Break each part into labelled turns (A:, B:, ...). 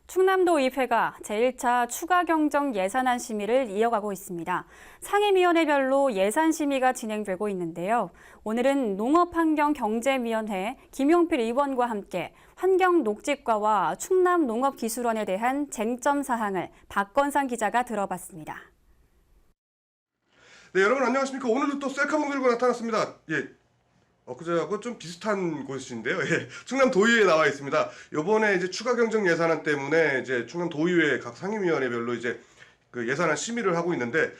A: 충남도의회가 제1차 추가경정 예산안 심의를 이어가고 있습니다. 상임위원회별로 예산 심의가 진행되고 있는데요. 오늘은 농업환경경제위원회 김용필 의원과 함께 환경녹지과와 충남농업기술원에 대한 쟁점 사항을 박건상 기자가 들어봤습니다.
B: 네, 여러분 안녕하십니까? 오늘도 또 셀카봉 들고 나타났습니다. 엊그제하고 좀 비슷한 곳인데요. 충남도의회에 나와 있습니다. 요번에 이제 추가 경정 예산안 때문에 이제 충남도의회 각 상임위원회별로 이제 그 예산안 심의를 하고 있는데,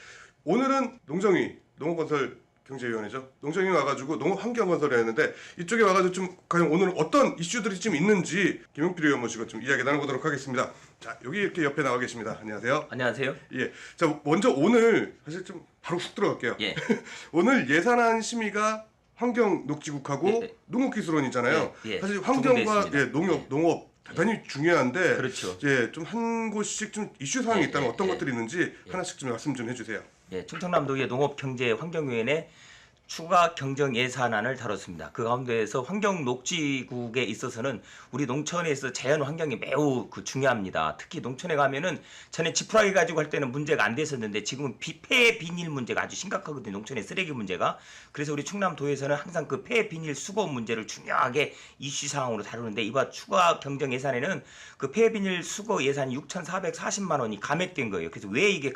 B: 오늘은 농정위, 농업건설경제위원회죠. 농정위 와가지고 농업환경건설을 했는데, 이쪽에 와가지고 좀 과연 오늘 어떤 이슈들이 좀 있는지 김용필 의원 모시고 좀 이야기 나눠보도록 하겠습니다. 자, 여기 이렇게 옆에 나와 계십니다. 안녕하세요.
C: 안녕하세요.
B: 예. 자, 먼저 오늘 사실 좀 바로 훅 들어갈게요.
C: 예.
B: 오늘 예산안 심의가 환경녹지국하고 농업기술원이잖아요. 사실 환경과 농업 대단히 중요한데,
C: 그렇죠.
B: 좀 한 곳씩 좀 이슈 사항이 있다면 어떤 것들이 있는지 하나씩 좀 말씀 좀 해주세요.
C: 충청남도의 농업경제환경위원회 추가 경정 예산안을 다뤘습니다. 그 가운데에서 환경녹지국에 있어서는 우리 농촌에서 자연 환경이 매우 중요합니다. 특히 농촌에 가면은 전에 지푸라기 가지고 할 때는 문제가 안 됐었는데 지금은 폐 비닐 문제가 아주 심각하거든요. 농촌의 쓰레기 문제가. 그래서 우리 충남도에서는 항상 그 폐 비닐 수거 문제를 중요하게 이슈 사항으로 다루는데, 이번 추가 경정 예산에는 그 폐 비닐 수거 예산이 6,440만 원이 감액된 거예요. 그래서 왜 이게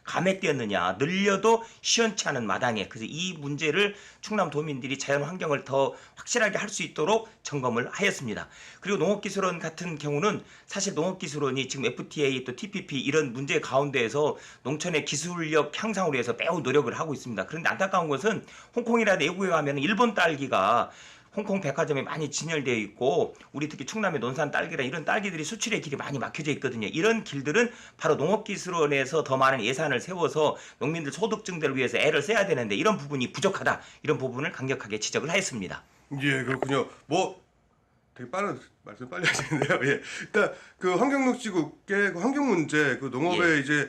C: 감액되었느냐, 늘려도 시원치 않은 마당에. 그래서 이 문제를 충남도민들이 자연 환경을 더 확실하게 할 수 있도록 점검을 하였습니다. 그리고 농업기술원 같은 경우는 사실 농업기술원이 지금 FTA 또 TPP 이런 문제 가운데에서 농촌의 기술력 향상을 위해서 매우 노력을 하고 있습니다. 그런데 안타까운 것은 홍콩이라든 외국에 가면 일본 딸기가 홍콩 백화점에 많이 진열되어 있고, 우리 특히 충남의 논산 딸기라 이런 딸기들이 수출의 길이 많이 막혀져 있거든요. 이런 길들은 바로 농업기술원에서 더 많은 예산을 세워서 농민들 소득 증대를 위해서 애를 써야 되는데, 이런 부분이 부족하다. 이런 부분을 강력하게 지적을 하였습니다.
B: 예, 그렇군요. 되게 말씀 빨리 하시는데요. 예. 일단 그 환경녹지국의 그 환경 문제, 그 농업의 이제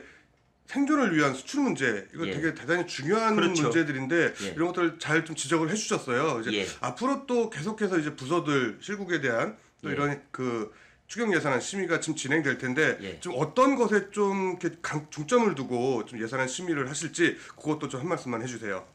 B: 생존을 위한 수출 문제, 이거 되게 대단히 중요한 문제들인데, 이런 것들을 잘 좀 지적을 해주셨어요. 이제 앞으로 또 계속해서 이제 부서들 실국에 대한 또 이런 그 추경 예산안 심의가 지금 진행될 텐데, 좀 어떤 것에 좀 이렇게 중점을 두고 좀 예산안 심의를 하실지 그것도 좀 한 말씀만 해주세요.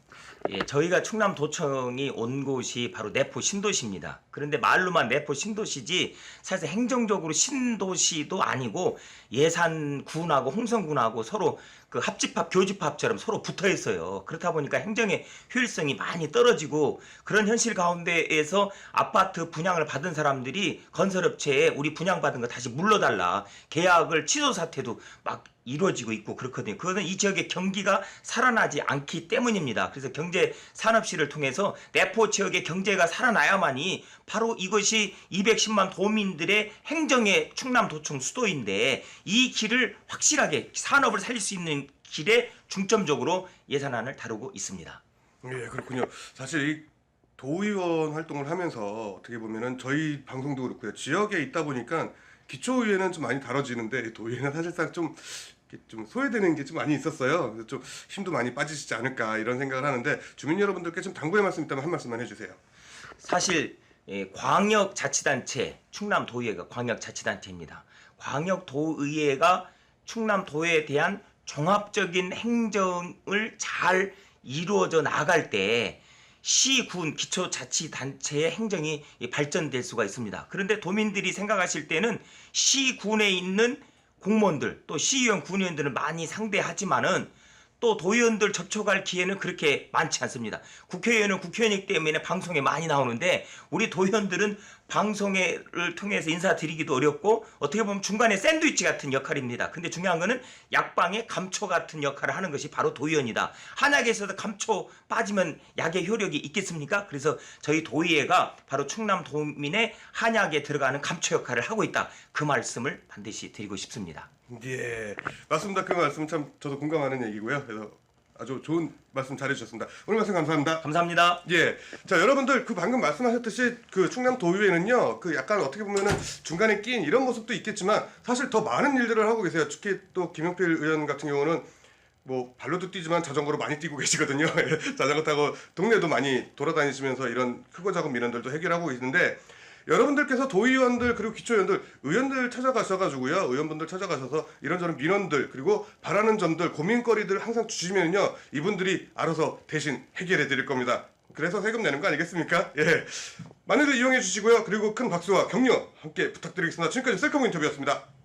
C: 저희가 충남도청이 온 곳이 바로 내포 신도시입니다. 그런데 말로만 내포 신도시지 사실 행정적으로 신도시도 아니고, 예산군하고 홍성군하고 서로 그 합집합, 교집합처럼 서로 붙어 있어요. 그렇다 보니까 행정의 효율성이 많이 떨어지고, 그런 현실 가운데에서 아파트 분양을 받은 사람들이 건설업체에 우리 분양받은 거 다시 물러달라, 계약을 취소 사태도 막 이루어지고 있고 그렇거든요. 그것은 이 지역의 경기가 살아나지 않기 때문입니다. 그래서 경제산업시를 통해서 내포 지역의 경제가 살아나야만이 바로 이것이 210만 도민들의 행정의 충남도청 수도인데, 이 길을 확실하게 산업을 살릴 수 있는 길에 중점적으로 예산안을 다루고 있습니다.
B: 예, 그렇군요. 사실 이 도의원 활동을 하면서 어떻게 보면은 저희 방송도 그렇고요. 지역에 있다 보니까 기초의회는 좀 많이 다뤄지는데, 도의회는 사실상 좀 소외되는 게 좀 많이 있었어요. 그래서 좀 힘도 많이 빠지시지 않을까 이런 생각을 하는데, 주민 여러분들께 좀 당부의 말씀 있다면 한 말씀만 해주세요.
C: 사실 광역자치단체, 충남도의회가 광역자치단체입니다. 광역도의회가 충남도에 대한 종합적인 행정을 잘 이루어져 나갈 때 시, 군, 기초자치단체의 행정이 발전될 수가 있습니다. 그런데 도민들이 생각하실 때는 시, 군에 있는 공무원들, 또 시의원, 군의원들은 많이 상대하지만은 또 도의원들 접촉할 기회는 그렇게 많지 않습니다. 국회의원은 국회의원이기 때문에 방송에 많이 나오는데, 우리 도의원들은 방송을 통해서 인사드리기도 어렵고, 어떻게 보면 중간에 샌드위치 같은 역할입니다. 근데 중요한 거는 약방의 감초 같은 역할을 하는 것이 바로 도의원이다. 한약에 있어서 감초 빠지면 약의 효력이 있겠습니까? 그래서 저희 도의회가 바로 충남도민의 한약에 들어가는 감초 역할을 하고 있다. 그 말씀을 반드시 드리고 싶습니다.
B: 예, 맞습니다. 그 말씀 참 저도 공감하는 얘기고요. 그래서 아주 좋은 말씀 잘해주셨습니다. 오늘 말씀 감사합니다.
C: 감사합니다.
B: 예, 자 여러분들 그 방금 말씀하셨듯이 그 충남도의회는요, 그 약간 어떻게 보면은 중간에 낀 이런 모습도 있겠지만 사실 더 많은 일들을 하고 계세요. 특히 또 김용필 의원 같은 경우는 뭐 발로도 뛰지만 자전거로 많이 뛰고 계시거든요. 자전거 타고 동네도 많이 돌아다니시면서 이런 크고 작은 민원들도 해결하고 있는데, 여러분들께서 도의원들 그리고 기초의원들, 의원들 찾아가셔가지고요, 의원분들 찾아가셔서 이런저런 민원들 그리고 바라는 점들, 고민거리들 항상 주시면요, 이분들이 알아서 대신 해결해 드릴 겁니다. 그래서 세금 내는 거 아니겠습니까? 예, 많이들 이용해 주시고요. 그리고 큰 박수와 격려 함께 부탁드리겠습니다. 지금까지 셀카모 인터뷰였습니다.